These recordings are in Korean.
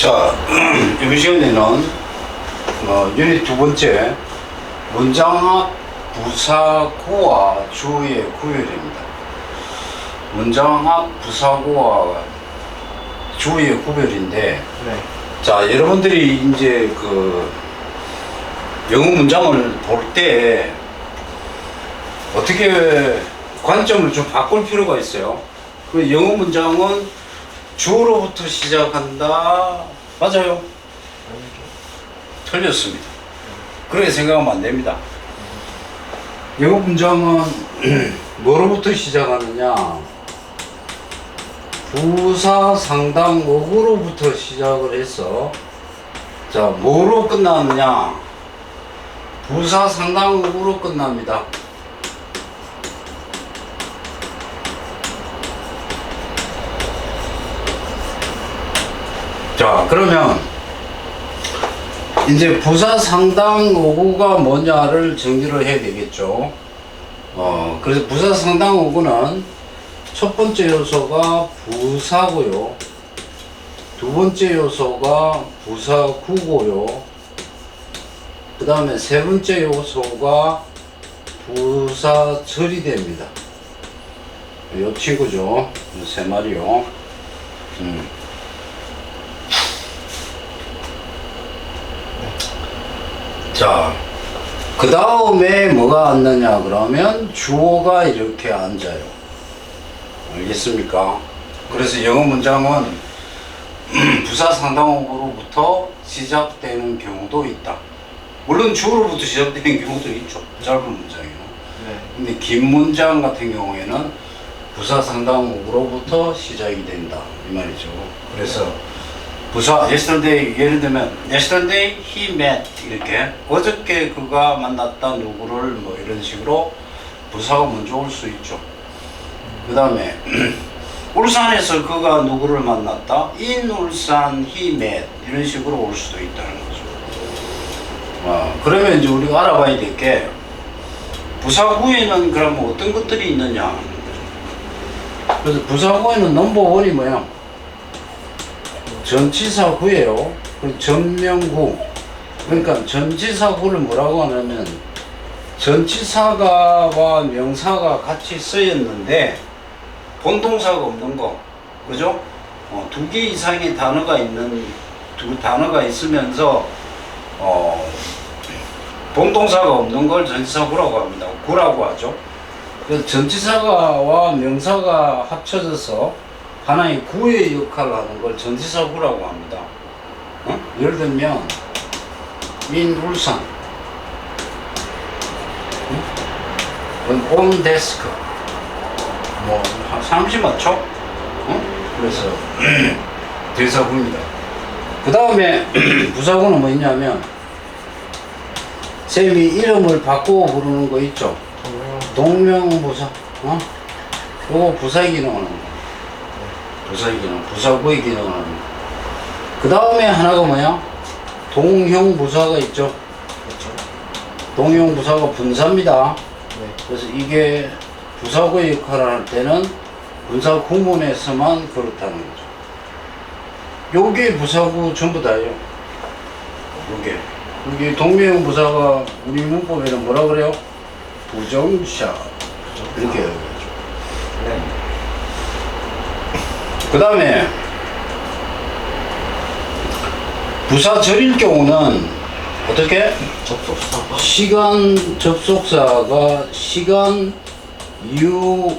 자, 이번 시간에는 유닛 두 번째 문장 앞 부사구와 주어의 구별입니다. 문장 앞 부사구와 주어의 구별인데, 네. 자, 여러분들이 이제 그 영어 문장을 볼 때 어떻게 관점을 좀 바꿀 필요가 있어요. 그 영어 문장은 주어로부터 시작한다. 맞아요? 틀렸습니다. 그렇게 생각하면 안 됩니다. 영어 문장은 뭐로부터 시작하느냐? 부사 상당 어구로부터 시작을 해서, 자, 뭐로 끝나느냐? 부사 상당 어구로 끝납니다. 자, 그러면 이제 부사 상당 어구가 뭐냐를 정리를 해야 되겠죠. 그래서 부사 상당 어구는 첫 번째 요소가 부사고요, 두 번째 요소가 부사구고요, 그 다음에 세 번째 요소가 부사절이 됩니다. 요 친구죠. 요 세 마리요. 자, 그 다음에 뭐가 앉느냐 그러면 주어가 이렇게 앉아요. 알겠습니까? 그래서 영어 문장은 부사 상당어구로부터 시작되는 경우도 있다. 물론 주어로부터 시작되는 경우도 있죠, 짧은 문장에는. 네. 근데 긴 문장 같은 경우에는 부사 상당어구로부터 시작이 된다, 이 말이죠. 그래서 부사 yesterday, 예를 들면 yesterday he met, 이렇게 어저께 그가 만났다 누구를, 뭐 이런 식으로 부사가 먼저 올 수 있죠. 그 다음에 울산에서 그가 누구를 만났다, in 울산 he met, 이런 식으로 올 수도 있다는 거죠. 그러면 이제 우리가 알아봐야 될 게, 부사구에는 그러면 어떤 것들이 있느냐. 그래서 부사구에는 넘버 1이 뭐야? 전치사구예요. 그리고 전명구. 그러니까 전치사구를 뭐라고 하냐면, 전치사가와 명사가 같이 쓰였는데 본동사가 없는 거, 그죠? 두 개 이상의 단어가 있는, 두 단어가 있으면서 본동사가 없는 걸 전치사구라고 합니다. 구라고 하죠. 그래서 전치사가와 명사가 합쳐져서 하나의 구의 역할을 하는 걸 전치사구라고 합니다. 예를 들면 in 울산, on desk, 뭐 사무실 맞죠? 그래서 대사구입니다. 그 다음에 부사구는 뭐 있냐면, 쌤이 이름을 바꾸어 부르는 거 있죠? 동명부사. 요거 부사의 기능을 합니다. 부사의 기능, 부사구의 기능을 합니다. 그 다음에 하나가 뭐냐? 동형부사가 있죠? 그렇죠. 동형부사가 분사입니다. 네. 그래서 이게 부사구의 역할을 할 때는 분사 구문에서만 그렇다는 거죠. 요게 부사구 전부 다예요. 여기 동명 부사가 우리 문법에는 뭐라 그래요? 부정사. 이렇게 해야죠. 네. 그 다음에 부사절일 경우는 어떻게? 접속사. 시간 접속사가 시간, 이유,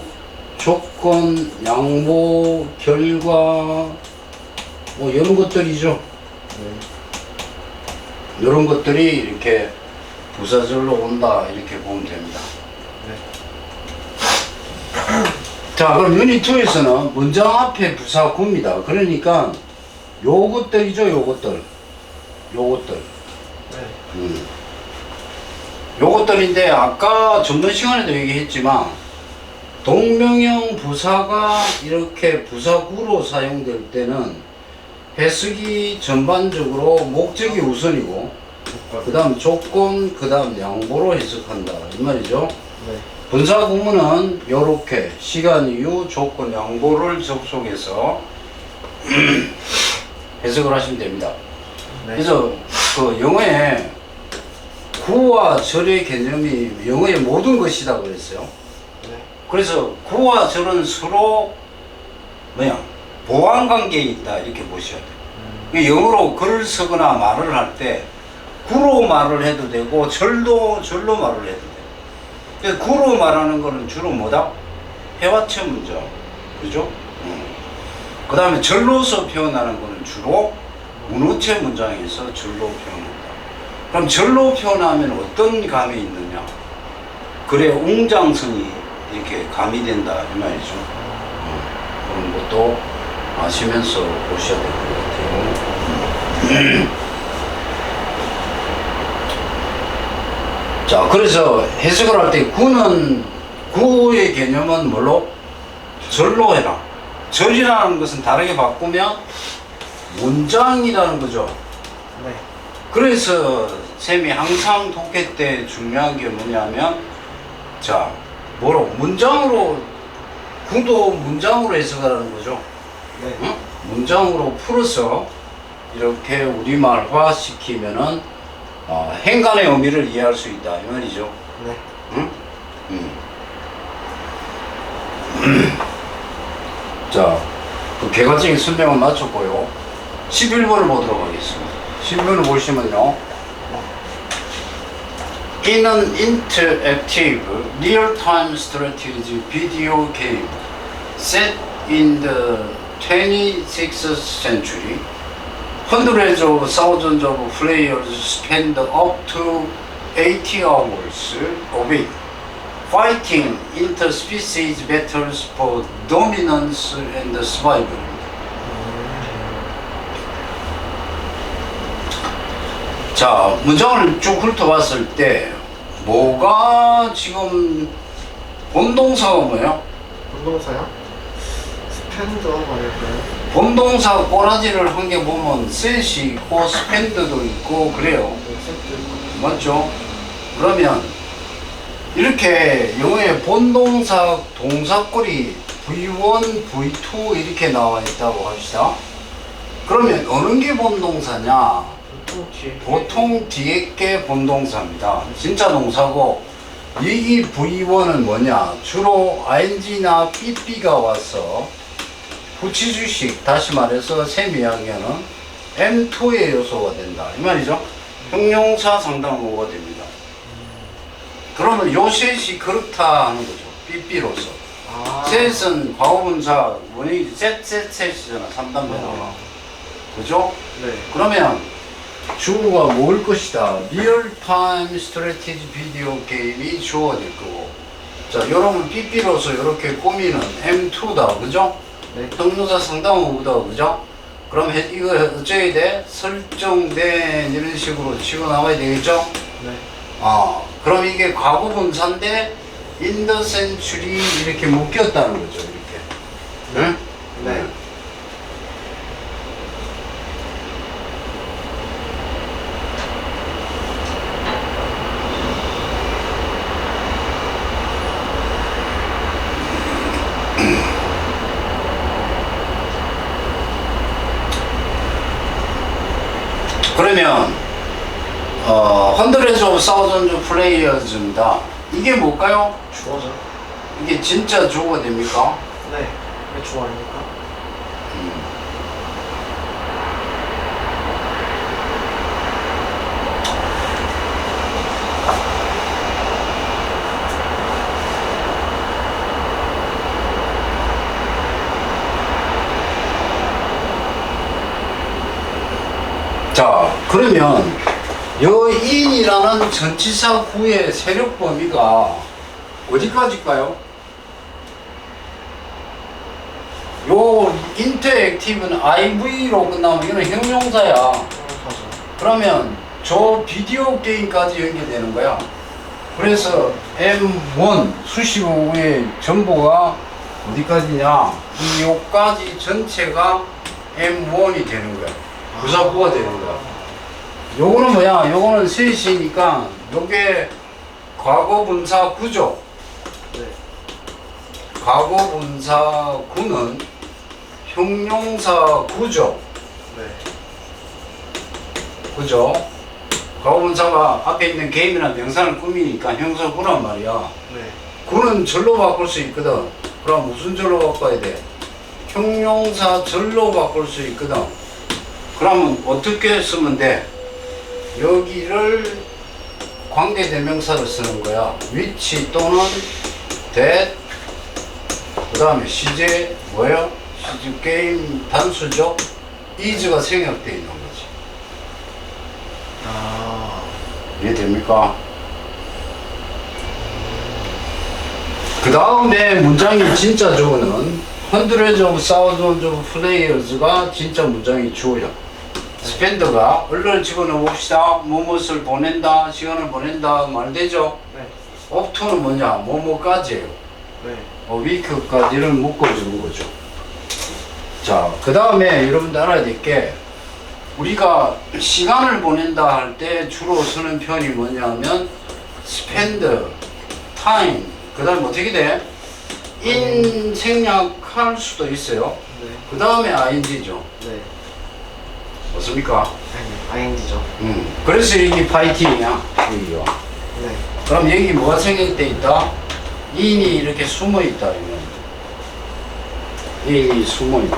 조건, 양보, 결과, 뭐 이런 것들이죠. 네. 이런 것들이 이렇게 부사절로 온다, 이렇게 보면 됩니다. 네. 자, 그럼 유닛 2에서는 문장 앞에 부사구입니다. 그러니까 요것들이죠, 요것들. 네. 요것들인데, 아까 전번 시간에도 얘기했지만 동명형 부사가 이렇게 부사구로 사용될 때는 해석이 전반적으로 목적이 우선이고, 그 다음 조건, 그 다음 양보로 해석한다, 이 말이죠. 네. 분사 구문은 요렇게 시간, 이유, 조건, 양보를 접속해서 해석을 하시면 됩니다. 네. 그래서 그 영어에 구와 절의 개념이 영어의 모든 것이다 그랬어요. 네. 그래서 구와 절은 서로 보완 관계에 있다 이렇게 보셔야 돼요. 영어로 글을 쓰거나 말을 할 때 구로 말을 해도 되고 절로 말을 해도 돼요. 그래서 구로 말하는 거는 주로 뭐다? 해와체 문장, 그죠? 그 다음에 절로서 표현하는 거는 주로 문어체 문장에서 절로 표현한다. 그럼 절로 표현하면 어떤 감이 있느냐? 글의 웅장성이 이렇게 가미된다 이 말이죠. 그런 것도 아시면서 보셔야 될 것 같아요. 자, 그래서 해석을 할 때 구의 개념은 뭘로? 절로 해라. 절이라는 것은 다르게 바꾸면 문장이라는 거죠. 네. 그래서 쌤이 항상 독해 때 중요한 게 뭐냐면, 자, 문장으로, 구도 문장으로 해석하라는 거죠. 네. 응? 문장으로 풀어서 이렇게 우리말화 시키면은 행간의 의미를 이해할 수 있다 이 말이죠. 네. 응? 자, 그 개괄적인 설명을 마쳤고요. 11번을 보도록 하겠습니다. 11번을 보시면요. In an interactive real-time strategy video game set in the 26th century, hundreds of thousands of players spend up to 80 hours a week fighting interspecies battles for dominance and survival. 자, 문장을 쭉 훑어봤을 때 뭐가 지금 본동사가 뭐예요? 운동사요? 스탠드 아닐까요? 본동사 꼬라지를 한 게 보면 셋이 있고 스펜드도 있고 그래요. 네, 세트. 맞죠? 그러면 이렇게 영어에 본동사 동사꼴이 V1, V2 이렇게 나와 있다고 합시다. 그러면 어느 게 본동사냐? 보통 뒤에. 보통 뒤에 게 본동사입니다. 진짜 동사고, 이 V1은 뭐냐? 주로 ing나 pp가 와서 부치주식, 다시 말해서 셈 이야기하는 M2의 요소가 된다 이 말이죠. 형용사 상당어가 됩니다. 그러면 요 셋이 그렇다 하는 거죠. pp로서. 셋은 과거분사 원이 셋이잖아. 3단계로. 그죠? 네. 그러면 주어가 뭘 것이다? 리얼타임 스트래티지 비디오 게임이 주어가 될 거고, 자, 여러분 pp로서 이렇게 꾸미는 M2다. 그죠? 네. 형용사 상당어구다. 그죠? 그럼 이거 어쩌야 돼? 설정된 이런 식으로 치고 나와야 되겠죠? 네. 그럼 이게 과거분사인데 in the century 이렇게 묶였다는 거죠. 이렇게. 응? 네. 그러면 hundreds of thousands of players입니다. 이게 뭘까요? 주어죠. 이게 진짜 주어가 됩니까? 네. 왜 주어 아닙니까? 자, 그러면 여인이라는 전치사 구의 세력 범위가 어디까지일까요? 요 인터액티브는 IV로 끝나면 이거는 형용사야. 하죠. 그러면 저 비디오 게임까지 연결되는 거야. 그래서 M1 수식어의 전부가 어디까지냐? 이 요까지 전체가 M1이 되는 거야. 부사구가 되는 거야. 요거는 뭐야? 요거는 셋이니까 요게 과거분사 구죠. 네. 과거분사 구는 형용사 구죠. 네. 그죠? 과거분사가 앞에 있는 게임이나 명사를 꾸미니까 형사구란 말이야. 네. 구는 절로 바꿀 수 있거든. 그럼 무슨 절로 바꿔야 돼? 형용사 절로 바꿀 수 있거든. 그러면 어떻게 쓰면 돼? 여기를 관계대명사를 쓰는 거야. which 또는 that, 그 다음에 시제 뭐예요? 시제 게임 단수죠? is가 생략되어 있는 거지. 아. 이해됩니까? 그 다음에 문장이 진짜 주어는 hundreds of thousands of players가 진짜 문장이 주어요. 스펜더가 얼른 집어넣어 봅시다. 무엇을 보낸다, 시간을 보낸다 말되죠? 네. 업투는 뭐냐? 뭐뭐까지예요. 네. 위크까지를 묶어주는 거죠. 자, 그 다음에 여러분들 알아야 될 게 우리가 시간을 보낸다 할 때 주로 쓰는 표현이 뭐냐면 spend time, 그 다음에 어떻게 돼? in 생략할 수도 있어요. 네. 그 다음에 ing죠. 네. 맞습니까? ING죠. 그래서 이게 파이팅이야. 여기가. 네. 그럼 여기 뭐가 생략돼 있다? in이 이렇게 숨어 있다. in이 숨어 있다.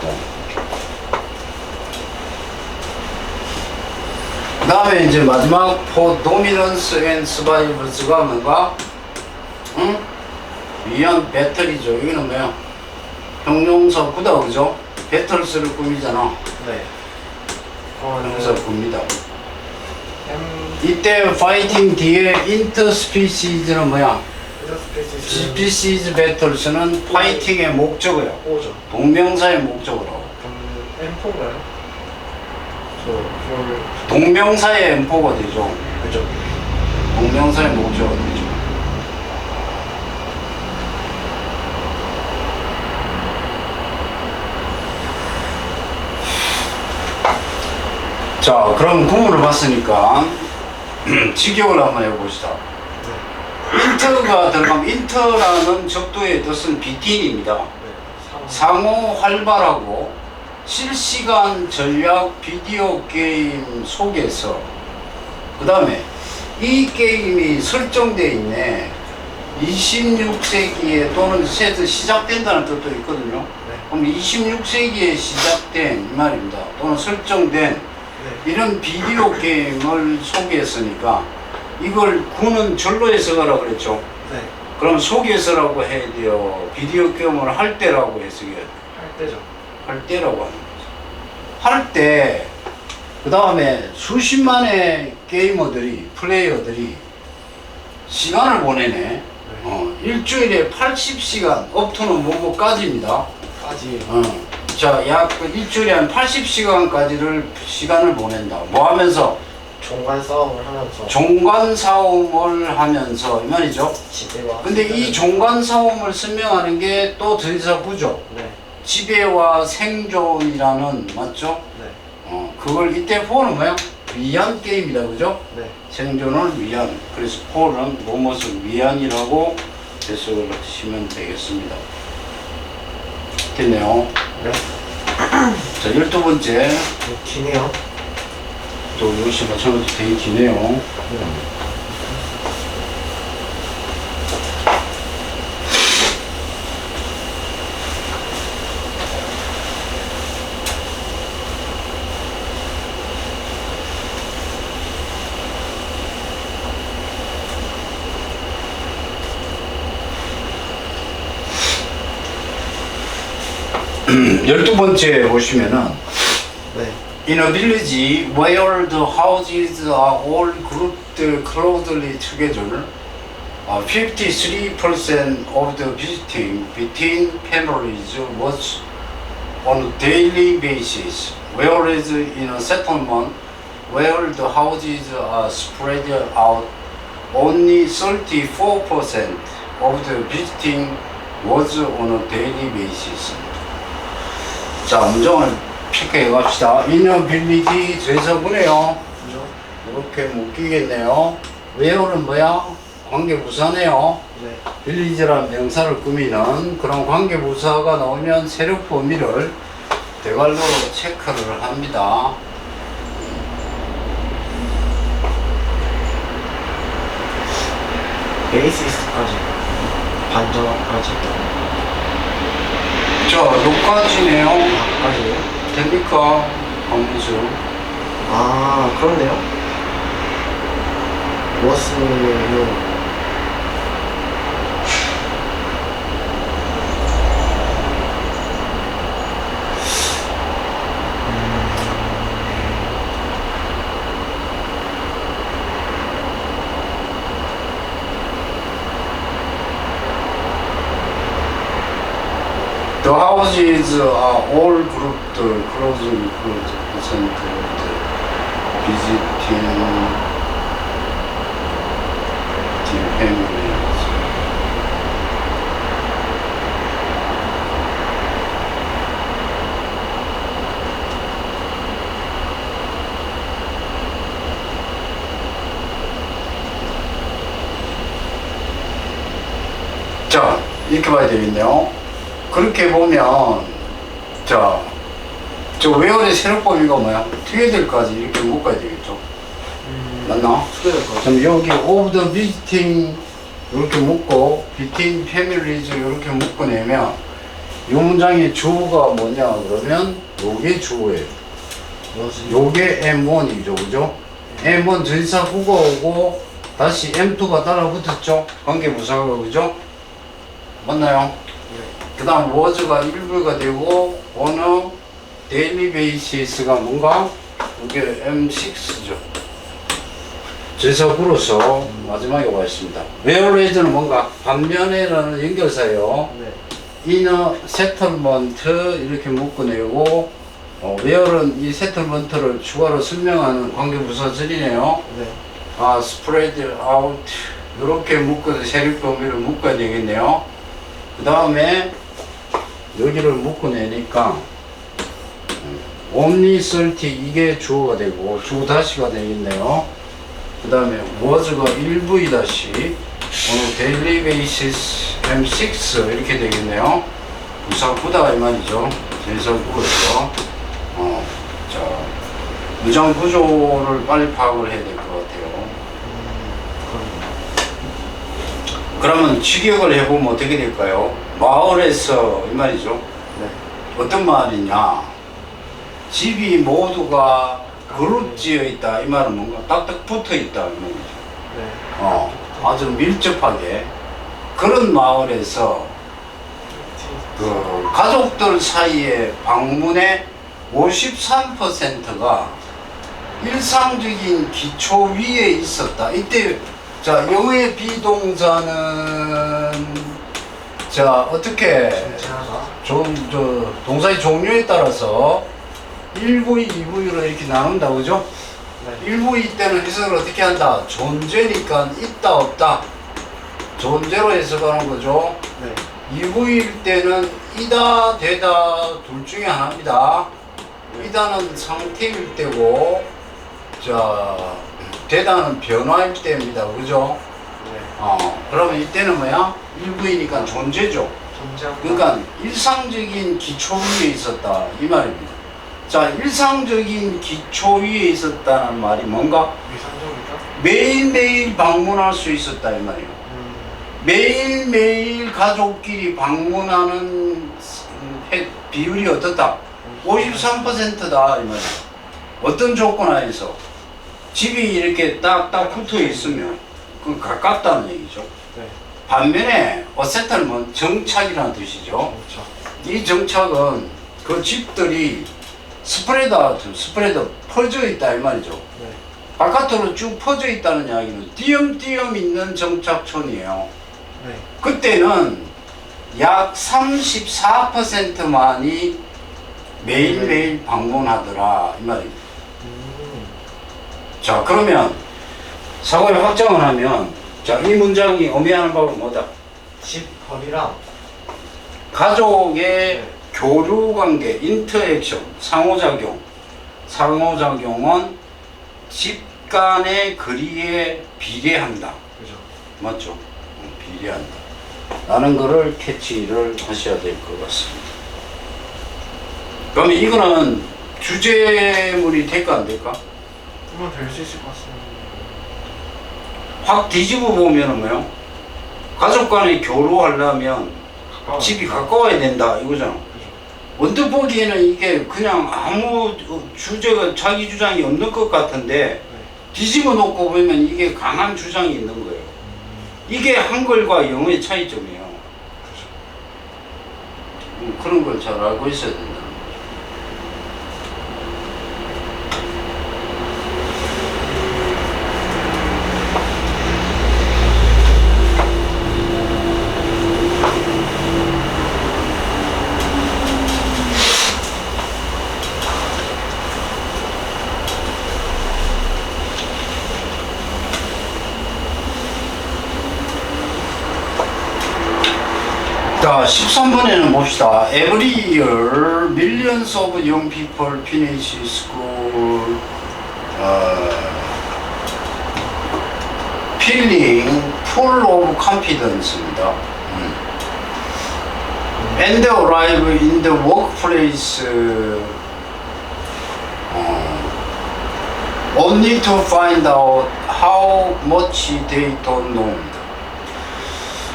그 다음에 이제 마지막 for dominance and survivals가 뭔가? 응? 위한 배틀이죠. 여기는 뭐야? 형용사 구다, 그죠? 배틀스를 꾸미잖아. 네. 형용사 굽니다. 이때 파이팅 뒤에 interspecies,는 뭐야? species battles는 파이팅의 목적어요. 오죠. 동명사의 목적어라고. 그럼 M4인가요? 저 동명사의 em포가 되죠. 그죠? 동명사의 목적어가 되죠. 자, 그럼 구문을 봤으니까 직역을 한번 해봅시다. 인터가 들어가면 인터라는 적도의 뜻은 비틴입니다. 상호 활발하고 실시간 전략 비디오 게임 속에서 그 다음에 이 게임이 설정되어 있네. 26세기에 또는 새서 시작된다는 뜻도 있거든요. 그럼 26세기에 시작된 이 말입니다. 또는 설정된 이런 비디오 게임을 소개했으니까 이걸 구는 절로 해석하라고 그랬죠. 네. 그럼 속에서라고 해야 돼요. 비디오 게임을 할 때라고 해석해야 돼요. 할 때죠. 할 때라고 하는 거죠. 할 때, 그 다음에 수십만의 게이머들이, 플레이어들이 시간을 보내네. 일주일에 80시간, 업투는 뭐뭐까지입니다. 까지. 자, 약 일주일에 한 80시간까지를 시간을 보낸다. 뭐 하면서? 종관 싸움을 하면서. 종관 싸움을 하면서, 이 말이죠. 지배와. 근데 이 종관 싸움을 설명하는 게 또 전사구죠. 네. 지배와 생존이라는, 맞죠? 네. 그걸 이때 포는 뭐야? 위한 게임이다, 그죠? 네. 생존을 위한. 그래서 포는 무엇을 위한이라고 해석을 하시면 되겠습니다. 됐네요. 네. 자, 12번째. 기네요. 또 역시 마찬가지로 되게 기네요. 열두 번째 보시면은 네. In a village where the houses are all grouped closely together, 53% of the visiting between families was on a daily basis, whereas in a settlement where the houses are spread out, only 34% of the visiting was on a daily basis. 자, 문장을 체크해 갑시다. 인어빌리티 대서구네요. 그죠? 이렇게 묶이겠네요. where는 뭐야? 관계부사네요. 네. 빌리지라는 명사를 꾸미는 그런 관계부사가 나오면 세력 범위를 대괄호로 체크를 합니다. 베이시스까지 반전까지 자, 여기까지네요. 까지요? 됩니까? 강문수. 아 그렇네요. 워스는 The houses are all grouped closely concentrated, visiting the families. 자, 이렇게 봐야 되겠네요. 그렇게 보면, 자, 저 웨어의 세로법이가 뭐야? together까지 이렇게 묶어야 되겠죠? 맞나? 투게더까지. 그럼 여기 of the visiting 이렇게 묶고 between families 이렇게 묶어내면 이 문장의 주어가 뭐냐 그러면 요게 주어예요. 워스. 요게 M1이죠, 그죠? M1 전사 국어오고 다시 M2가 따라 붙었죠? 관계부사가, 그죠? 맞나요? 그 다음 was가 일부가 되고 on daily basis가 뭔가? 이게 M6죠. 전사구로서 마지막에 와 있습니다. whereas는 뭔가? 반면에라는 연결사예요. 네. inner settlement 이렇게 묶어내고 where는 이 settlement를 추가로 설명하는 관계부사절이네요. 네. 아, spread out 이렇게 묶어서 세력 범위를 묶어야 되겠네요. 그 다음에 여기를 묶어내니까 omni 설티 이게 주어가 되고 주어 다시가 되겠네요. 그 다음에 was가 1V 다시 오늘 daily basis M6 이렇게 되겠네요. 부사구다 이 말이죠. 제사구에서 자 문장 구조를 빨리 파악을 해야 될 것 같아요. 그러면 직역을 해보면 어떻게 될까요? 마을에서 이 말이죠. 네. 어떤 말이냐? 집이 모두가 그룹지어 있다. 이 말은 뭔가 딱딱 붙어 있다. 이 말이죠. 네. 아주 밀접하게 그런 마을에서 그 가족들 사이에 방문의 53%가 일상적인 기초 위에 있었다. 이때 자 영어의 비동사는 자 어떻게 저 동사의 종류에 따라서 1부위, 2부위로 이렇게 나눈다, 그죠? 네. 1부위 때는 해석을 어떻게 한다? 존재니까 있다, 없다. 존재로 해석하는 거죠. 네. 2부위일 때는 이다, 되다, 둘 중에 하나입니다. 이다는 상태일 때고, 자, 되다는 변화일 때입니다. 그죠? 네. 그러면 이때는 뭐야? 1부위니까 존재죠. 존재한다. 그러니까 일상적인 기초 위에 있었다 이 말입니다. 자, 일상적인 기초 위에 있었다는 말이 뭔가? 위상적이다. 매일매일 방문할 수 있었다 이 말이에요. 매일매일 가족끼리 방문하는 비율이 어떻다? 53%다 이 말이에요. 어떤 조건 하에서 집이 이렇게 딱딱 붙어 있으면 그 가깝다는 얘기죠. 네. 반면에 어세틀먼 정착이라는 뜻이죠. 그렇죠. 이 정착은 그 집들이 스프레드 퍼져 있다 이 말이죠. 네. 바깥으로 쭉 퍼져 있다는 이야기는 띄엄띄엄 있는 정착촌이에요. 네. 그때는 약 34%만이 매일매일 방문하더라 이 말입니다. 자, 그러면 사고를 확정을 하면 자, 이 문장이 의미하는 바는 뭐다? 집 거리랑 가족의 네. 교류 관계, 인터액션, 상호작용은 집 간의 거리에 비례한다. 그죠. 맞죠? 비례한다. 라는 거를 캐치를 하셔야 될 것 같습니다. 그러면 이거는 주제물이 될까 안 될까? 그러면 될 수 있을 것 같습니다. 확 뒤집어 보면은 뭐요? 가족 간에 교류하려면 가까워. 집이 가까워야 된다 이거잖아. 그죠. 언뜻 보기에는 이게 그냥 아무 주제가 자기 주장이 없는 것 같은데 네. 뒤집어 놓고 보면 이게 강한 주장이 있는 거예요. 이게 한글과 영어의 차이점이에요. 그런 걸 잘 알고 있어야 된다는 거죠. 자, 13번에는 봅시다. Every year, millions of young people finish school feeling full of confidence입니다. And arrive in the workplace only to find out how much they don't know.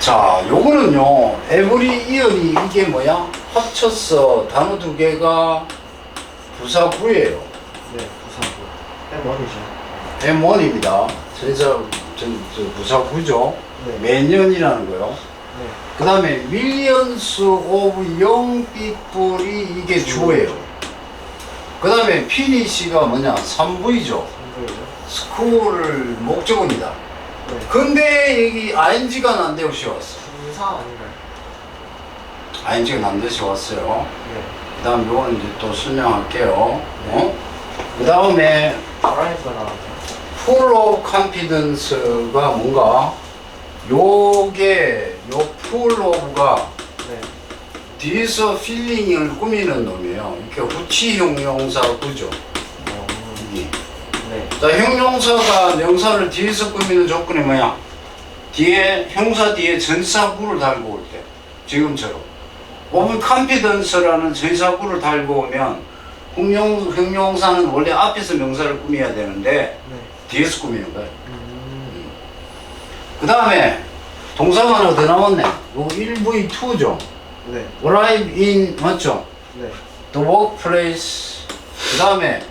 자, 요거는요, every year이 이게 뭐야? 합쳐서 단어 두 개가 부사구예요. 네, 부사구. M1입니다. 저 부사구죠. 네. 매년이라는 거요. 네. 그 다음에 millions of young people이 이게 주어예요. 그 다음에 finish가 뭐냐? 3부이죠. 선보이죠? school을 목적어입니다. 네. 근데 여기 ing가 난데없이 왔어. 분사 아닌가요? ing가 난데없이 왔어요. 네. 그 다음 요거는 이제 또 설명할게요. 그 다음에 arrive가 나왔죠. full of confidence가 뭔가 요게 요 full of가 네. 뒤에서 feeling을 꾸미는 놈이에요. 이렇게 후치 형용사구죠. 이게. 네. 자, 형용사가 명사를 뒤에서 꾸미는 조건이 뭐야? 뒤에 형사 뒤에 전사구를 달고 올 때, 지금처럼 of confidence라는 전사구를 달고 오면 형용사는 원래 앞에서 명사를 꾸며야 되는데 네. 뒤에서 꾸미는 거예요. 그 다음에 동사가 하나 더 나왔네. 요거 1V2죠. 네. arrive in 맞죠? 네. the workplace. 그 다음에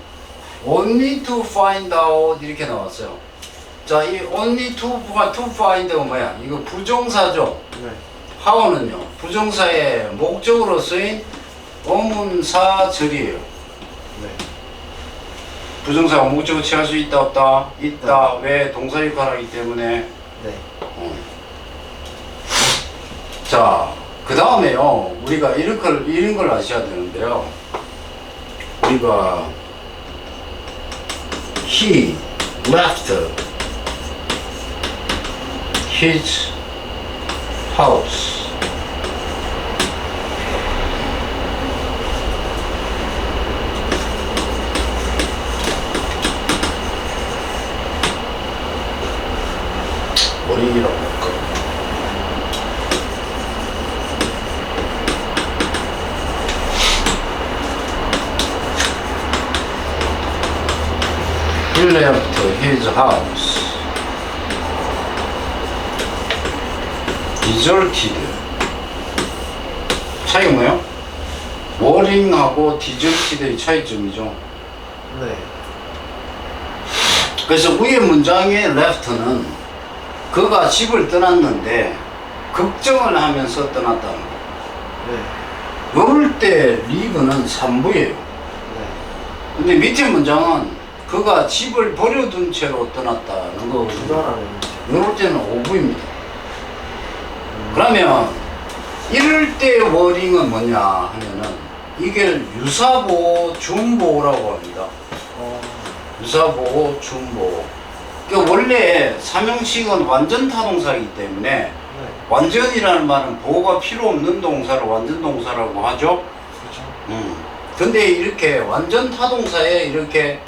only to find out 이렇게 나왔어요. 자, 이 only to find가 뭐야? 이거 부정사죠. 네. how는요 부정사의 목적으로 쓰인 어문사절이에요. 네. 부정사가 목적을 취할 수 있다 없다? 있다. 왜? 동사 역할을 하기 때문에. 네. 자, 그 다음에요 우리가 이런 걸 아셔야 되는데요. 우리가 he left his house. 머리라고 할까? He left his house deserted. 차이가 뭐예요? 워링하고 deserted의 차이점이죠. 네. 그래서 위에 문장의 left는 그가 집을 떠났는데 걱정을 하면서 떠났다는 거예요. 네. 요럴 때 leave는 3부예요. 네. 근데 밑에 문장은 그가 집을 버려둔 채로 떠났다는 거거든요. 부자라는 요럴 때는 5부입니다. 그러면 이럴 때 워링은 뭐냐 하면은 이게 유사보호 준보호라고 합니다. 유사보호 준보호. 그러니까 원래 삼형식은 완전 타동사이기 때문에 네. 완전이라는 말은 보호가 필요 없는 동사를 완전 동사라고 하죠. 그렇죠. 근데 이렇게 완전 타동사에 이렇게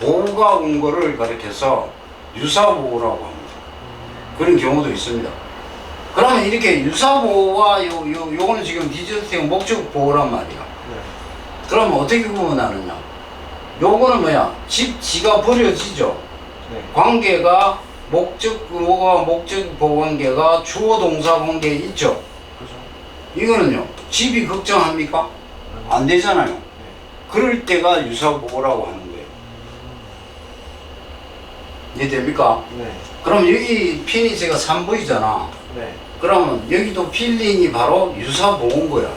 보호가 온 거를 가리켜서 유사보호라고 합니다. 그런 경우도 있습니다. 그러면 이렇게 유사보호와 요거는 지금 디저트형 목적 보호란 말이야. 네. 그러면 어떻게 구분하느냐? 요거는 뭐야? 지가 버려지죠. 네. 관계가 목적 의무와 목적 보관계가 주어 동사 관계에 있죠. 그죠. 이거는요, 집이 걱정합니까? 안 되잖아요. 네. 그럴 때가 유사보고라고 하는 거예요. 이해됩니까? 네. 그럼 여기 핀이 제가 3보이잖아. 네. 그러면 여기도 필링이 바로 유사보고인 거야.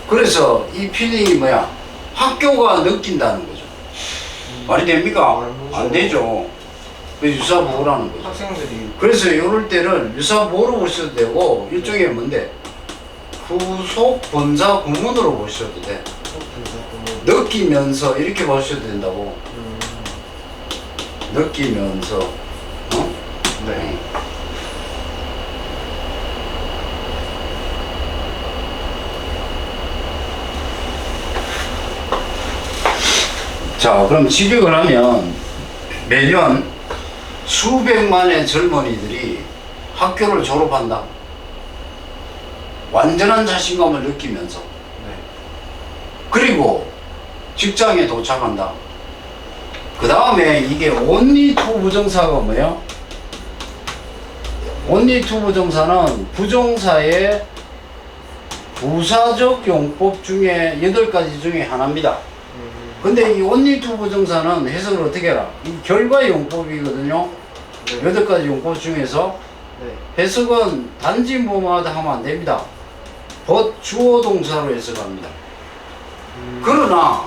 그래서 이 필링이 뭐야? 학교가 느낀다는 거죠. 말이 됩니까? 안 되죠. 그 유사보고라는 거죠. 학생들이 그래서 이럴 때는 유사보고로 보셔도 되고, 일종의 뭔데? 후속 본사 구문으로 보셔도 돼. 느끼면서 이렇게 보셔도 된다고. 느끼면서, 어? 네. 자, 그럼 직역을 하면 매년 수백만의 젊은이들이 학교를 졸업한다. 완전한 자신감을 느끼면서. 네. 그리고 직장에 도착한다. 그 다음에 이게 only to 부정사가 뭐예요? only to 부정사는 부정사의 부사적 용법 중에 8가지 중에 하나입니다. 근데 이 only to 부정사는 해석을 어떻게 해라? 이 결과 용법이거든요. 네. 8가지 용법 중에서 네. 해석은 단지 뭐뭐하다 하면 안 됩니다. but 주어 동사로 해석합니다. 그러나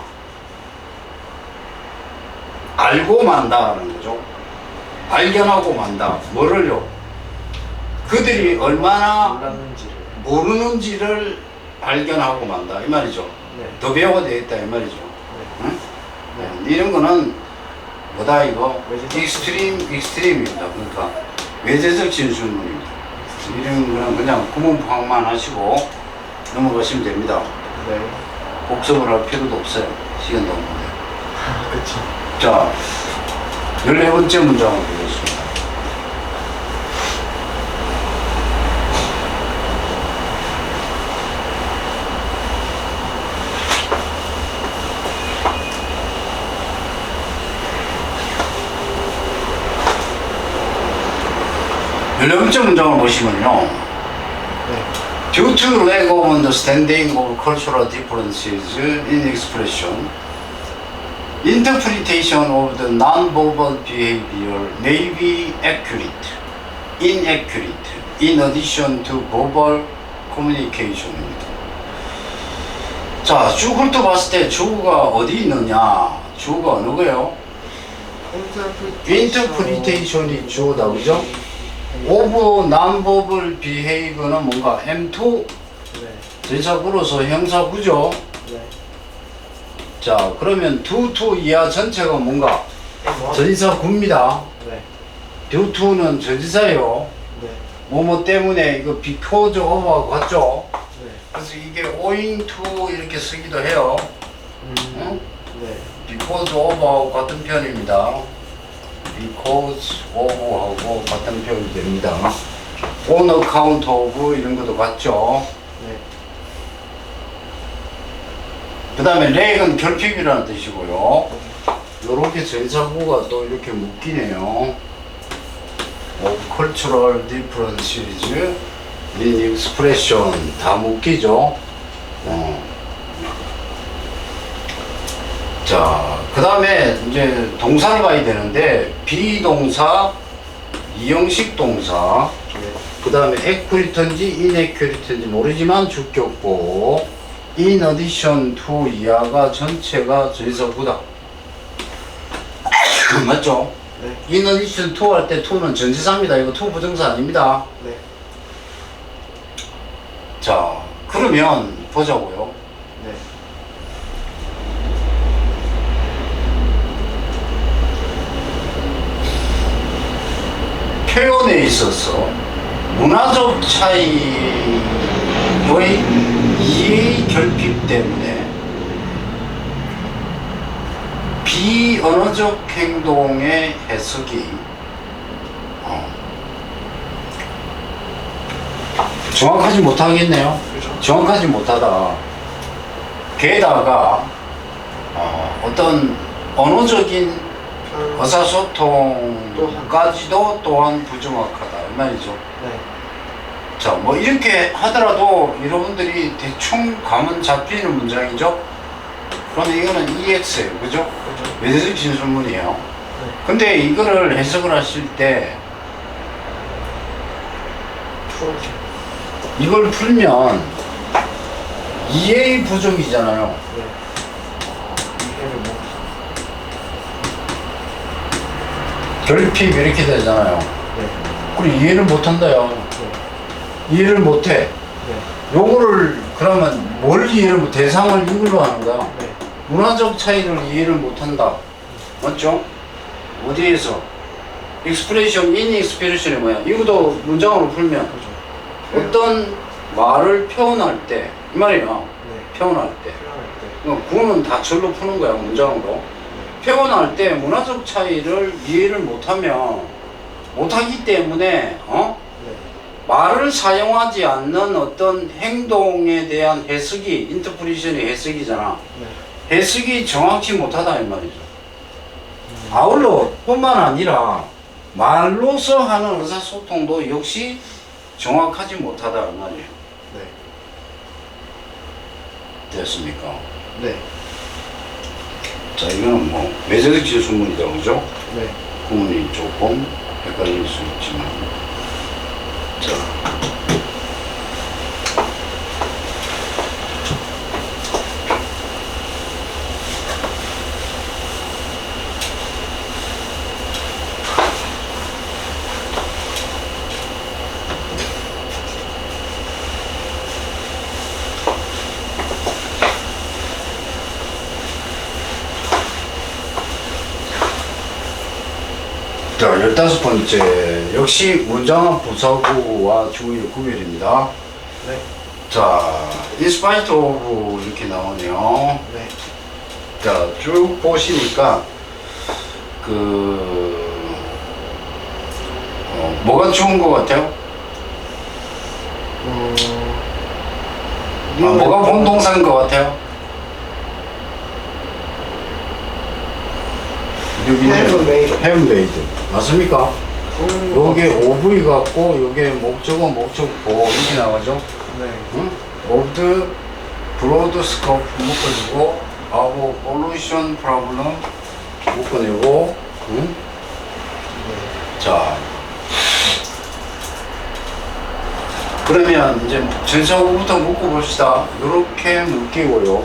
알고 만다라는 거죠. 발견하고 만다. 뭐를요? 그들이 얼마나 몰랐는지를. 모르는지를 발견하고 만다. 이 말이죠. 네. 더 배워야 되겠다. 이 말이죠. 네. 응? 네. 이런 거는 뭐다 이거? 외제적 익스트림입니다. 그러니까 외제적 진술문입니다. 이런 거는 그냥 구문 파악만 하시고 넘어가시면 됩니다. 네. 복습을 할 필요도 없어요. 시간도 없는데. 그치. 자, 14번째 문장을 보겠습니다. 열네 문장을 보시면요. 네. Due to lack of understanding of cultural differences in expression, interpretation of the non-verbal behavior may be accurate, inaccurate, in addition to verbal communication입니다. 자, 쭉 훑어봤을 때 주어가 어디 있느냐? 주어가 어느 거예요? interpretation이 주어다, 그죠? of non-verbal behavior는 뭔가 M2 네. 전사구로서 형사구죠. 네. 자, 그러면 due to 이하 전체가 뭔가 전사구입니다. 네. due to는 전지사예요. 네. 뭐뭐 때문에 이거 because of하고 같죠? 네. 그래서 이게 owing to 이렇게 쓰기도 해요. 응? 네. because of하고 같은 편입니다. because of하고 같은 편이 됩니다. on account of 이런 것도 같죠? 네. 그 다음에 렉은 결핍이라는 뜻이고요. 요렇게 전사구가 또 이렇게 묶이네요. cultural differences in expression 다 묶이죠. 자, 그 다음에 이제 동사를 봐야 되는데 비동사, 이형식 동사, 그 다음에 accurate인지 inaccurate인지 모르지만 주격보, in addition to 이하가 전체가 전사구다. 맞죠? 네. in addition to 할 때 to는 전치사입니다. 이거 to 부정사 아닙니다. 네. 자, 그러면 보자고요. 네. 표현에 있어서 문화적 차이의 이해의 결핍 때문에 비언어적 행동의 해석이 정확하지 못하겠네요. 그죠. 정확하지 못하다. 게다가 어떤 언어적인 의사소통까지도 또한 부정확하다 이 말이죠. 네. 자, 뭐 이렇게 하더라도 여러분들이 대충 감은 잡히는 문장이죠. 그러면 이거는 EX예요, 그죠? 그죠. 외대적 진술문이에요. 네. 근데 이거를 해석을 하실 때 풀어지. 이걸 풀면 이해의 부족이잖아요. 네. 이해를 못. 결핍 이렇게 되잖아요. 네. 그리고 이해를 못한다요. 네. 이해를 못해. 네. 요거를 그러면 뭘 이해를 못, 대상을 이걸로 하는 거야. 네. 문화적 차이를 이해를 못한다. 맞죠? 어디에서? expression, in expression이 뭐야? 이것도 문장으로 풀면 그죠. 어떤 말을 표현할 때, 이 말이야. 네. 표현할 때. 표현할 때. 구는 다 절로 푸는 거야, 문장으로. 표현할 때 문화적 차이를 이해를 못하기 때문에, 네. 말을 사용하지 않는 어떤 행동에 대한 해석이, 인터프리션이 해석이잖아. 네. 해석이 정확히 못하다, 이 말이죠. 아울러 뿐만 아니라 말로서 하는 의사소통도 역시 정확하지 못하다, 이 말이에요. 네. 됐습니까? 네. 자, 이거는 뭐, 외제적 진술문이다, 그죠? 네. 구문이 조금 헷갈릴 수 있지만. 자. 자, 15번째. 역시 문장합 부사구와 주의의 구별입니다. 네. 자, in spite of 이렇게 나오네요. 네. 자, 쭉 보시니까, 뭐가 좋은 것 같아요? 뭐가 본동사인 것 같아요? Have made. have made. 맞습니까? 요게 OV 같고, 요게 목적어, 목적보, 이렇게 나가죠? 네. 응? of the broad scope 묶어주고, 하고, pollution problem 묶어내고, 응? 자. 그러면 이제 전사구부터 묶어봅시다. 요렇게 묶이고요.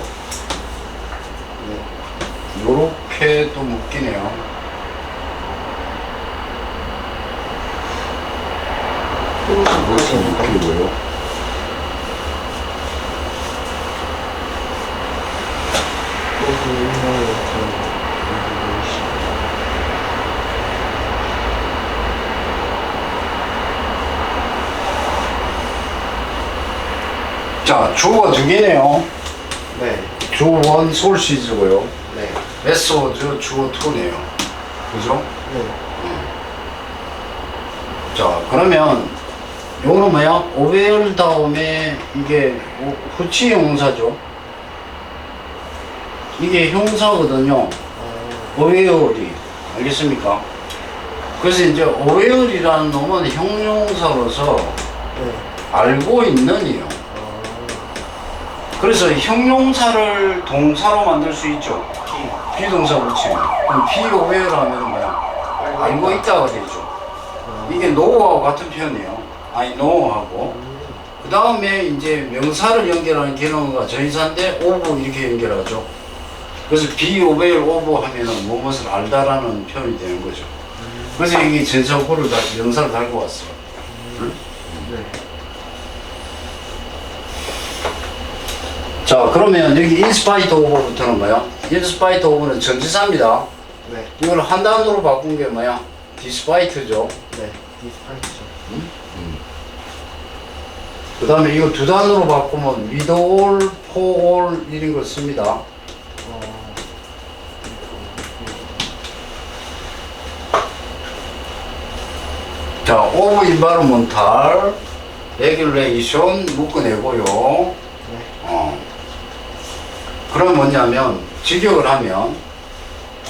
요렇게 또 묶이네요. 이렇게 묶이고요. 자, 주어가 두 개네요. 네. 주어 1 솔시즈고요. 네. 메소드 주어 2네요. 그죠? 네. 자, 그러면 요거는 뭐야? 오베얼 다음에 이게 후치 형사죠. 이게 형사거든요. 오웨얼이. 알겠습니까? 그래서 이제 오웨얼이라는 놈은 형용사로서 네. 알고 있는이요. 그래서 형용사를 동사로 만들 수 있죠. 비동사 붙이면. 그럼 비오웨얼 하면 뭐야? 알고 있다가 되죠. 이게 know하고 같은 표현이에요. I know하고. 그 다음에 이제 명사를 연결하는 개념가 전치사인데 of 이렇게 연결하죠. 그래서 be aware of 하면은 무엇을 알다라는 표현이 되는 거죠. 그래서 이게 전치사구를 명사를 달고 왔어. 응? 네. 자, 그러면 여기 in spite of부터는 뭐야? in spite of는 전치사입니다. 네. 이걸 한 단어로 바꾼 게 뭐야? despite죠. 네. 디스파이트죠. 그 다음에 이거 두 단어로 바꾸면 with all, for all 이런 걸 씁니다. 자, of environmental regulation 묶어내고요. 네. 그럼 뭐냐면 직역을 하면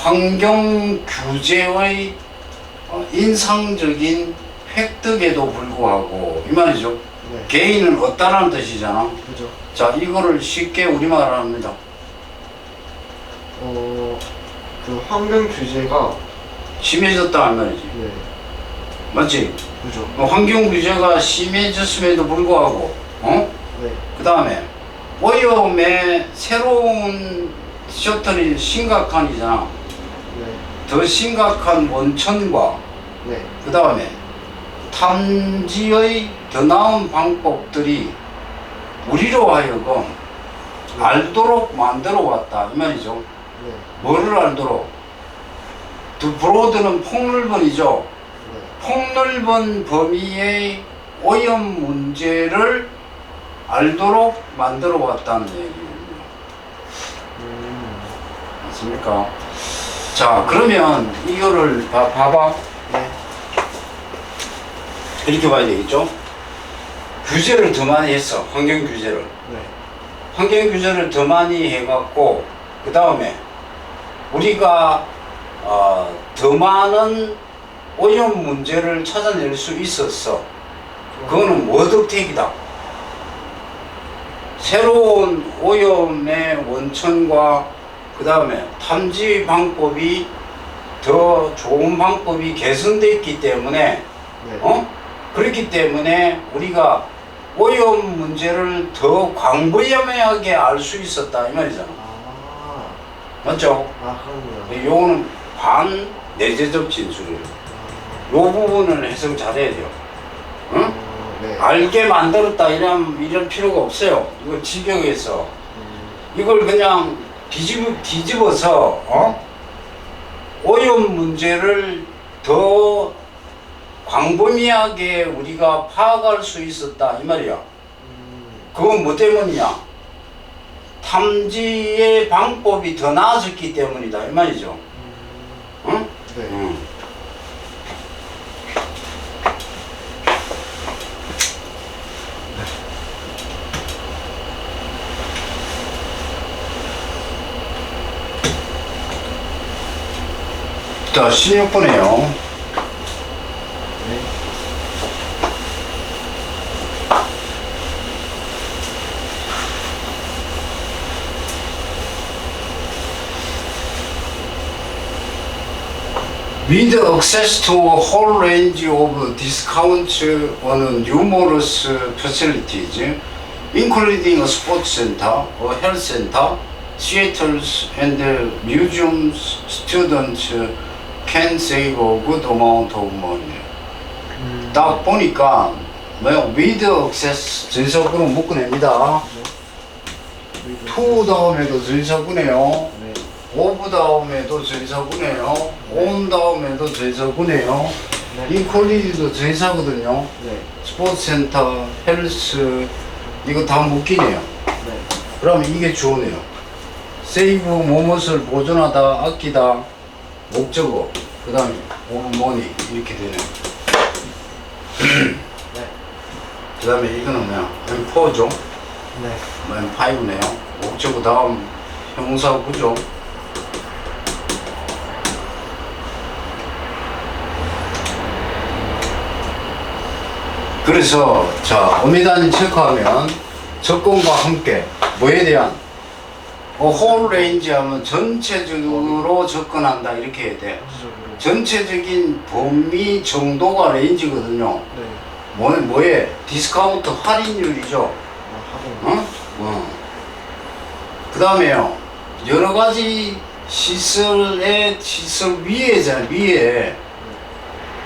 환경 규제의 인상적인 획득에도 불구하고 이 말이죠. 네. 개인은 없다라는 뜻이잖아. 그죠. 자, 이거를 쉽게 우리말로 합니다. 그 환경 규제가 심해졌다 이 말이지. 네. 맞지? 그죠. 환경 규제가 심해졌음에도 불구하고 네. 그 다음에 오염의 새로운 셔틀이 심각한이잖아. 네. 더 심각한 원천과 네. 그 다음에 탐지의 더 나은 방법들이 우리로 하여금 알도록 만들어 왔다 이 말이죠. 네. 뭐를 알도록? 더 브로드는 폭넓은이죠. 네. 폭넓은 범위의 오염 문제를 알도록 만들어 왔다는 얘기입니다. 맞습니까? 자, 그러면 이거를 봐봐. 네. 이렇게 봐야 되겠죠? 규제를 더 많이 했어. 환경 규제를. 네. 환경 규제를 더 많이 해갖고 그 다음에 우리가 더 많은 오염 문제를 찾아낼 수 있었어. 그거는 워드택이다. 새로운 오염의 원천과 그 다음에 탐지 방법이 더 좋은 방법이 개선됐기 때문에 네. 그렇기 때문에 우리가 오염 문제를 더 광범위하게 알 수 있었다 이 말이잖아. 아. 맞죠? 그럼요. 요거는 반내재적 진술이에요. 요 부분을 해석 잘해야 돼요. 응? 네. 알게 만들었다 이런 필요가 없어요. 이거 직역해서 이걸 그냥 뒤집어서 오염 문제를 더 광범위하게 우리가 파악할 수 있었다 이 말이야. 그건 뭐 때문이냐? 탐지의 방법이 더 나아졌기 때문이다 이 말이죠. 응? 네. 자, 16번에요. 네. With access to a whole range of discounts on numerous facilities, including a sports center, a health center, theaters, and museums, students can save a good amount of money. 딱 보니까 with access 전사구로 묶어냅니다. to 다음에도 전사구네요. 네. of 다음에도 전사구네요. on 다음에도 전사구네요. 네. include도 전사거든요. 네. 스포츠 센터, 헬스 이거 다 묶이네요. 네. 그러면 이게 주어네요. 세이브 무엇을 보존하다, 아끼다, 목적어, 그 다음에 머니 이렇게 되네요. 네. 그 다음에 이거는 뭐야? M4죠? 네. M5네요. 목적어 다음 형사 구조. 그래서 자 어미단위 체크하면 접근과 함께 뭐에 대한 홀 레인지 하면 전체적으로 접근한다 이렇게 해야 돼. 전체적으로. 전체적인 범위 정도가 레인지거든요. 네. 뭐에 디스카운트 할인율이죠. 하긴. 그 다음에요 여러 가지 시설 위에잖아. 위에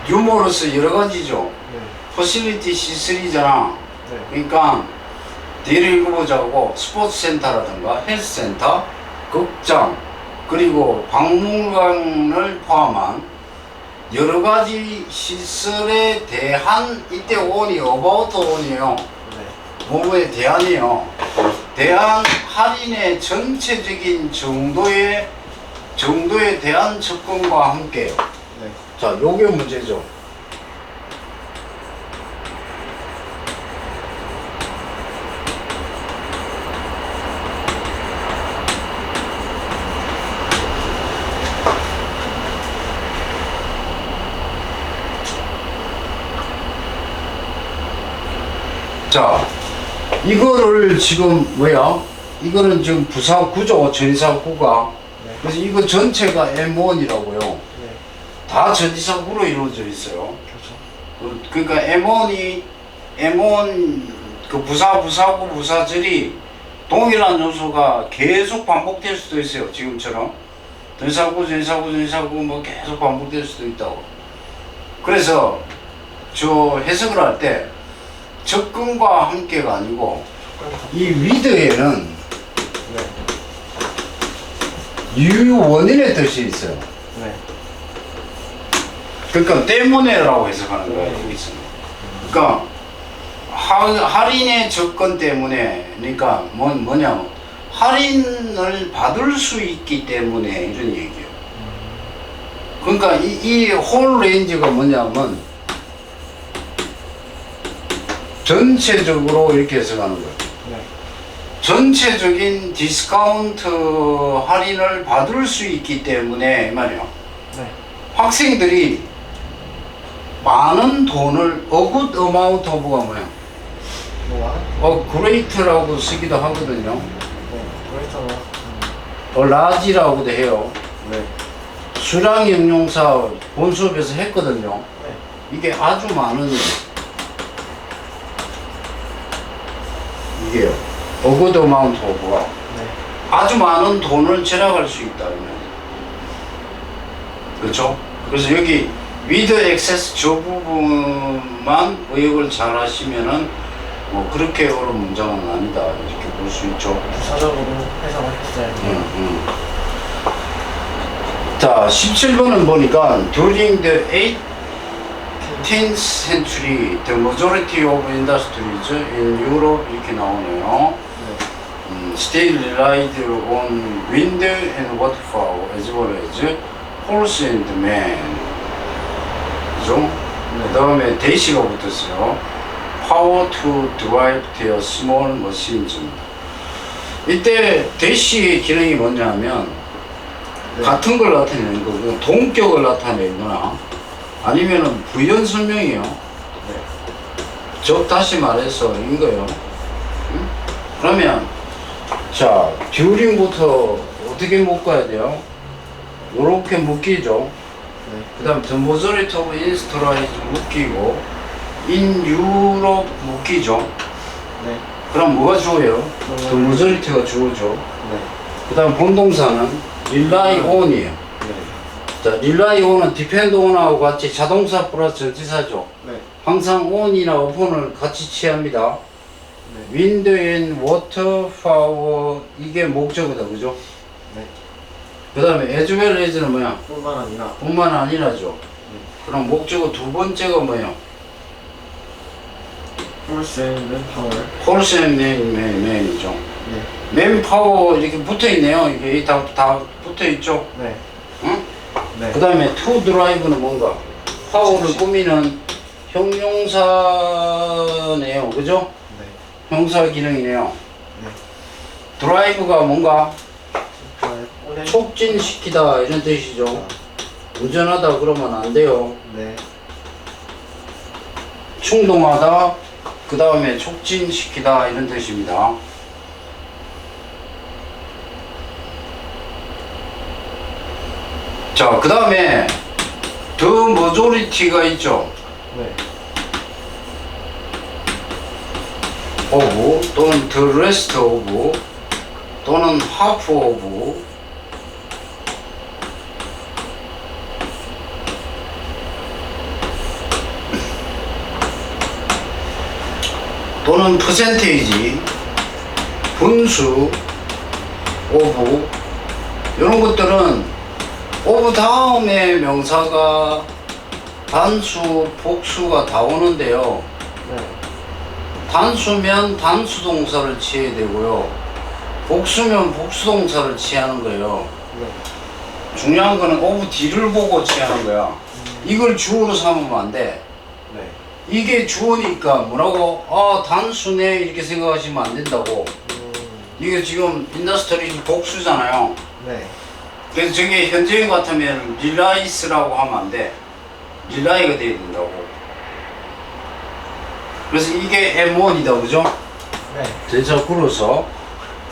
유머러스 여러 가지죠. 네. 퍼실리티 시설이잖아. 네. 그러니까 뒤를 읽어보자고 스포츠 센터라든가 헬스 센터, 극장, 그리고 박물관을 포함한 여러 가지 시설에 대한 이때 on이 about on이에요. 네. 뭐에 대한이요. 대한 할인의 전체적인 정도에 대한 접근과 함께요. 네. 자, 요게 문제죠. 자, 이거를 지금 뭐야? 이거는 지금 부사구죠, 전치사구가. 네. 그래서 이거 전체가 M1이라고요. 네. 다 전치사구로 이루어져 있어요. 그렇죠. 그러니까 M1 그 부사구, 부사절이 동일한 요소가 계속 반복될 수도 있어요. 지금처럼. 전치사구 뭐 계속 반복될 수도 있다고. 그래서 저 해석을 할 때 접근과 함께가 아니고 이 위드에는 네. 유원인의 뜻이 있어요. 네. 그러니까 때문에라고 해석하는 거예요. 여기서는. 그러니까 할인의 접근 때문에, 그러니까 뭐냐면 할인을 받을 수 있기 때문에 이런 얘기예요. 그러니까 이 홀 레인지가 뭐냐면 전체적으로 이렇게 해석하는 거예요. 네. 전체적인 디스카운트 할인을 받을 수 있기 때문에 이 말이에요. 네. 학생들이 많은 돈을 a good amount of가 뭐야? 뭐가? great라고 쓰기도 하거든요. 네. 그래서 large라고도 해요. 네. 수량 형용사 본 수업에서 했거든요. 네. 이게 아주 많은 이게요. a good amount of가 네. 아주 많은 돈을 절약할 수 있다. 그렇죠? 그래서 여기 with excess 저 부분만 의역을 잘 하시면은 뭐 그렇게 어려운 문장은 아니다 이렇게 볼 수 있죠. 부사적으로 해석을 했어요. 자, 17번은 보니까 during the 18th century the majority of industries in Europe 이렇게 나오네요. Still relied on wind and waterfowl as well as horse and man. 그죠? 그 다음에 대시가 붙었어요. Power to drive their small machines. 이때 대시의 기능이 뭐냐면 같은 걸 나타내는 거고 동격을 나타내거나 아니면은 부연 설명이에요. 즉 다시 말해서 이런 거예요. 응? 그러면 자 듀링부터 어떻게 묶어야 돼요? 요렇게 묶이죠. 그 다음 the majority of industries 묶이고 in Europe 묶이죠. 네. 그럼 뭐가 주어예요? the majority가 주어죠. 네. 그 다음 본동사는 rely on이에요. 네. 자, rely on은 depend on하고 같이 자동사 플러스 전치사죠. 네. 항상 on이나 upon을 같이 취합니다. 네. wind and water power 이게 목적어다, 그죠? 네. 그 다음에 as well as는 뭐야? 뿐만 아니라. 뿐만 아니라죠. 그럼 목적어 두 번째가 뭐예요? force and manpower. horse and man이죠. 네. manpower 이렇게 붙어 있네요. 이게 다 붙어 있죠. 네. 응? 네. 그 다음에 to drive는 뭔가? 파워를 꾸미는 형용사네요. 그죠? 네. 형사 기능이네요. 네. 드라이브가 뭔가? 오늘. 촉진시키다 이런 뜻이죠. 운전하다 그러면 안 돼요. 네. 충동하다, 그 다음에 촉진시키다 이런 뜻입니다. 자, 그 다음에 the majority가 있죠. 네. of 또는 the rest of 또는 half of 또는 percentage, 분수, of 이런 것들은 of 다음에 명사가 단수, 복수가 다 오는데요. 네. 단수면 단수 동사를 취해야 되고요. 복수면 복수 동사를 취하는 거예요. 네. 중요한 거는 of D를 보고 취하는 거야. 이걸 주어로 삼으면 안 돼. 네. 이게 주어니까 뭐라고? 아, 단수네 이렇게 생각하시면 안 된다고. 이게 지금 인더스트리 복수잖아요. 네. 그래서 저게 현재인 같으면 릴라이스라고 하면 안 돼. 릴라이가 돼야 된다고. 그래서 이게 M1이다, 그죠? 네. 전차 굴어서.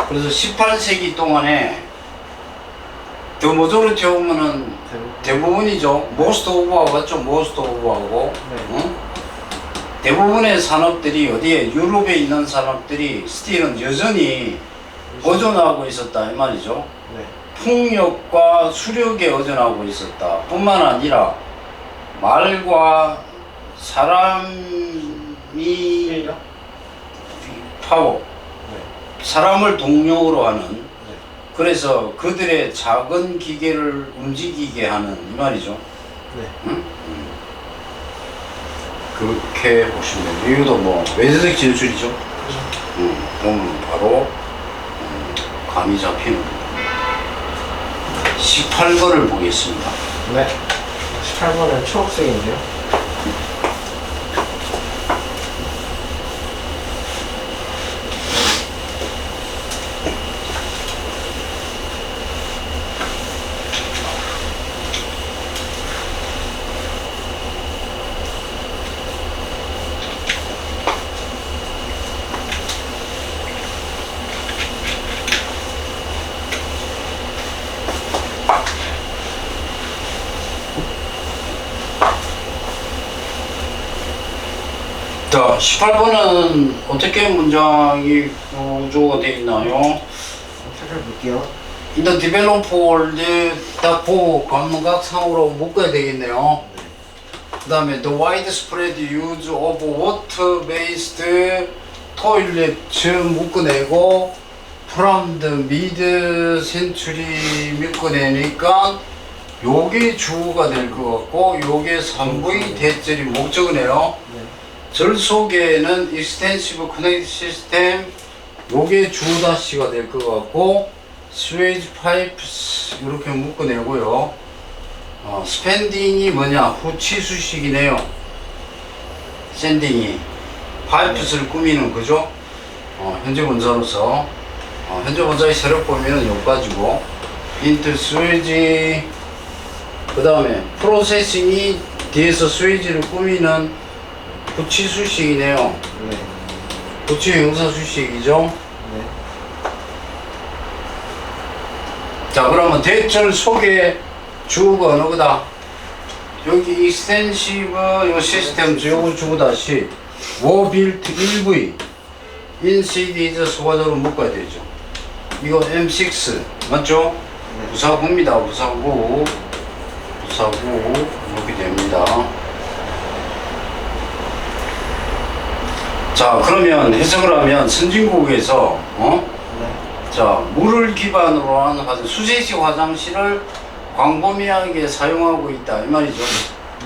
그래서 18세기 동안에 더 모조리티 오면은 대부분이죠. most of하고 같죠? most of하고. 네. 응? 대부분의 산업들이 어디에 유럽에 있는 산업들이 스틸은 여전히 의존하고 있었다 이 말이죠. 네. 풍력과 수력에 의존하고 있었다 뿐만 아니라 말과 사람이 파워, 네. 사람을 동력으로 하는, 네. 그래서 그들의 작은 기계를 움직이게 하는 이 말이죠. 네. 응? 그렇게 보시면 돼요. 이유도 뭐 외세적 진술이죠. 보면 바로 감이 잡히는 겁니다. 18번을 보겠습니다. 네. 18번은 초록색인데요. 자, 18번은 어떻게 문장이 구조가 되어 있나요? 살펴볼게요. In the developed world, 딱 보고 감각상으로 묶어야 되겠네요. 그 다음에 the widespread use of water-based toilets 묶어내고 from the mid-century 묶어내니까 요게 주어가 될 것 같고 요게 3부의 대절이 목적이네요. 네. 절 속에는 extensive connect system 요게 주어다시가 될 것 같고 스웨이지 파이프스 이렇게 묶어내고요. 스펜딩이 뭐냐 후치수식이네요. 샌딩이 파이프스를 꾸미는 거죠. 현재 원자로서 현재 원자의 세력 보면은 여기까지고 인트 스웨이지 그 다음에 프로세싱이 뒤에서 스웨이지를 꾸미는 후치수식이네요. 네. 후치 형사수식이죠. 네. 자, 그러면 대절 속에 주어가 어느 거다? 여기 익스텐시브 요 시스템 요거 주어다시 워빌트 1V 인시디즈 소가적으로 묶어야 되죠. 이거 M6 맞죠? 네. 부사구입니다. 부사구 이렇게 됩니다. 자, 그러면 해석을 하면 선진국에서 네. 자, 물을 기반으로 한 수세식 화장실을 광범위하게 사용하고 있다 이 말이죠.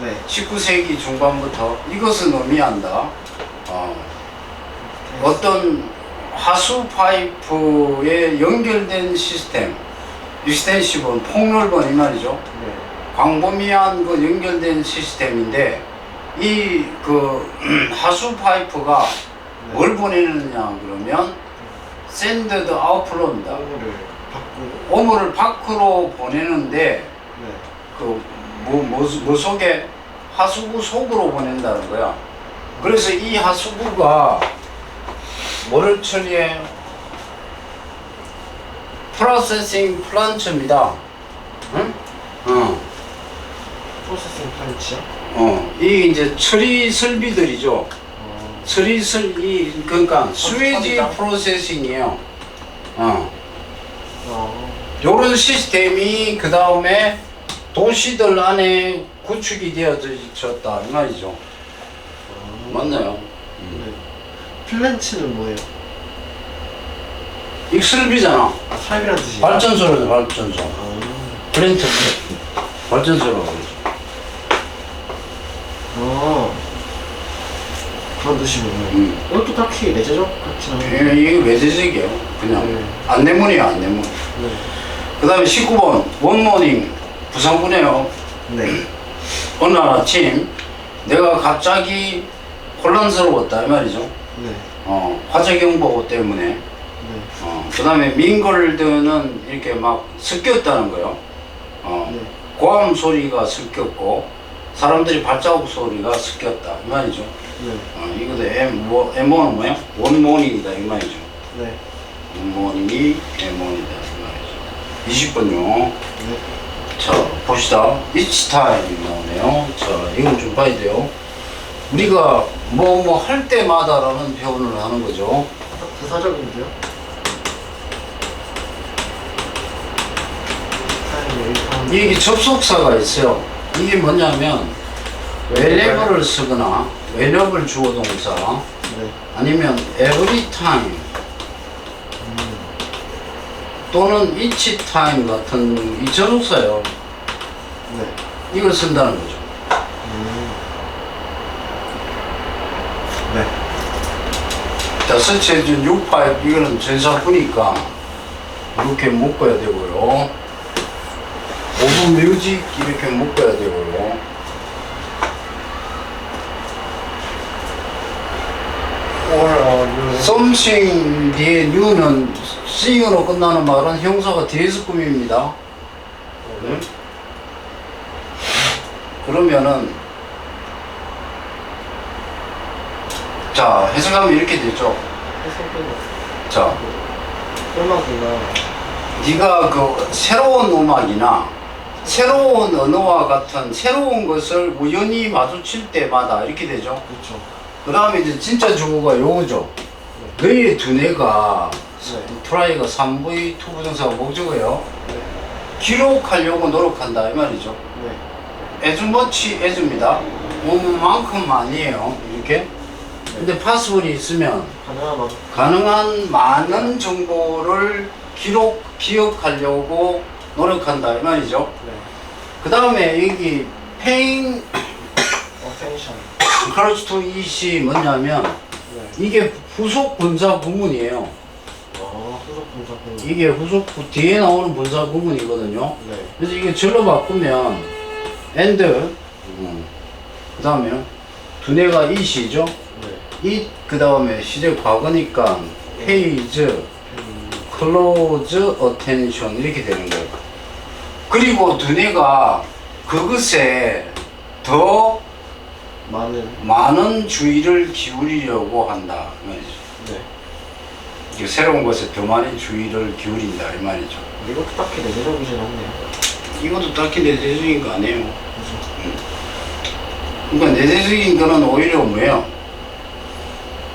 네. 19세기 중반부터 이것은 의미한다. 어떤 하수 파이프에 연결된 시스템, 익스텐시브는 폭넓은 이 말이죠. 네. 광범위한 그 연결된 시스템인데 이 그 하수 파이프가 뭘 보내느냐 그러면 샌드드 아웃플로입니다. 오물을 바꾸고. 오물을 밖으로 보내는데 네. 그 뭐 속에 하수구 속으로 보낸다는 거야. 그래서 이 하수구가 뭐를 처리해? 프로세싱 플란트입니다. 응? 프로세싱 플랜트요? 이게 이제 처리 설비들이죠. 그러니까 스웨지 프로세싱이에요. 요런 시스템이 그 다음에 도시들 안에 구축이 되어졌다 이 말이죠. 맞나요? 네. 플랜츠는 뭐예요? 이 설비잖아. 사업이란 뜻이에요? 발전소로죠, 발전소. 플랜트 발전소라고 그러죠. 그런 뜻이군요. 이것도 딱히 내재적 같진 않아요. 이게 외제적이에요. 그냥 네. 안내문이에요, 안내문. 네. 그 다음에 19번 원모닝 부산군이에요. 네. 어느 날 아침 내가 갑자기 혼란스러웠다 이 말이죠. 네. 화재 경보 때문에. 네. 그 다음에 민골드는 이렇게 막 섞였다는 거예요. 네. 고함 소리가 섞였고 사람들이 발자국 소리가 섞였다 이 말이죠. 네. 이거도 M1은 뭐야? 원모닝이다 이 말이죠. 네. 원모닝이 M1이다 이 말이죠. 20번요. 네. 자, 봅시다. each time 나오네요. 자, 이건 좀 봐야 돼요. 우리가 뭐 할 때마다라는 표현을 하는 거죠. 부사적인데요? 이게 접속사가 있어요. 이게 뭐냐면 whenever를 쓰거나 whenever 주어 동사 네. 아니면 every time 또는 each time 같은 이 접속사예요. 네. 이걸 쓴다는 거죠. 네. 자, search engine 65 이거는 전사구니까 이렇게 묶어야 되고요. 오브 뮤직 이렇게 묶어야 되고요. something 뒤에 new는 sing으로 끝나는 말은 형사가 뒤에서 꾸밉니다. 네? 그러면은 자, 해석하면 이렇게 되죠. 자, 음악이나 네가 그 새로운 음악이나 새로운 언어와 같은 새로운 것을 우연히 마주칠 때마다 이렇게 되죠. 그렇죠. 그 다음에 이제 진짜 주어가 요거죠. 너희의 두뇌가 네. 트라이가 3V 투부정사가 목적어예요. 네. 기록하려고 노력한다 이 말이죠. 네. as much as입니다. 뭐만큼 아니에요. 이렇게. 근데 파스볼이 있으면 가능한 많은 정보를 기억하려고 노력한다 이 말이죠. 네. 그 다음에 여기 paying attention. close to it이 뭐냐면 네. 이게 후속 분사 구문이에요. 후속 분사 구문. 이게 뒤에 나오는 분사 구문이거든요. 네. 그래서 이게 절로 바꾸면 and 그 다음에 두뇌가 it이죠. 네. it 그 다음에 시제 과거니까 pays close attention 이렇게 되는 거예요. 그리고 두뇌가 그것에 더 많은 주의를 기울이려고 한다 이 말이죠. 네. 이게 새로운 것에 더 많은 주의를 기울인다 이 말이죠. 이것도 딱히 내재적이진 않네요. 이것도 딱히 내재적인 거 아니에요. 그죠. 그러니까 내재적인 거는 오히려 뭐예요?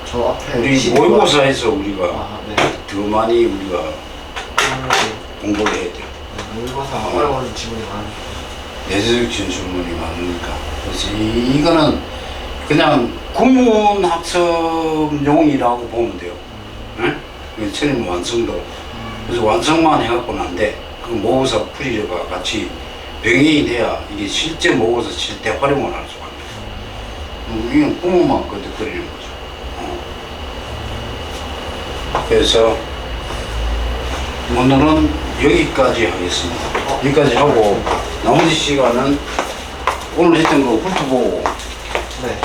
저 앞에 우리 모의고사에서 우리가 네. 더 많이 우리가 공부를 해야 돼요. 모의고사 어려운 지문이 많으니까. 내재적 진술문이 많으니까. 그래서 이거는 그냥 구문 학습용이라고 보면 돼요. 응? 천임 완성도. 그래서 완성만 해갖고는 안 돼. 그 모의고사 풀이가 같이 병행이 돼야 이게 실제 모의고사 칠 때 활용을 할 수가 있는. 이건 구문만 끄덕거리는 거죠. 그래서 오늘은 여기까지 하겠습니다. 여기까지 하고 나머지 시간은 오늘 했던 거 훑어보고 네.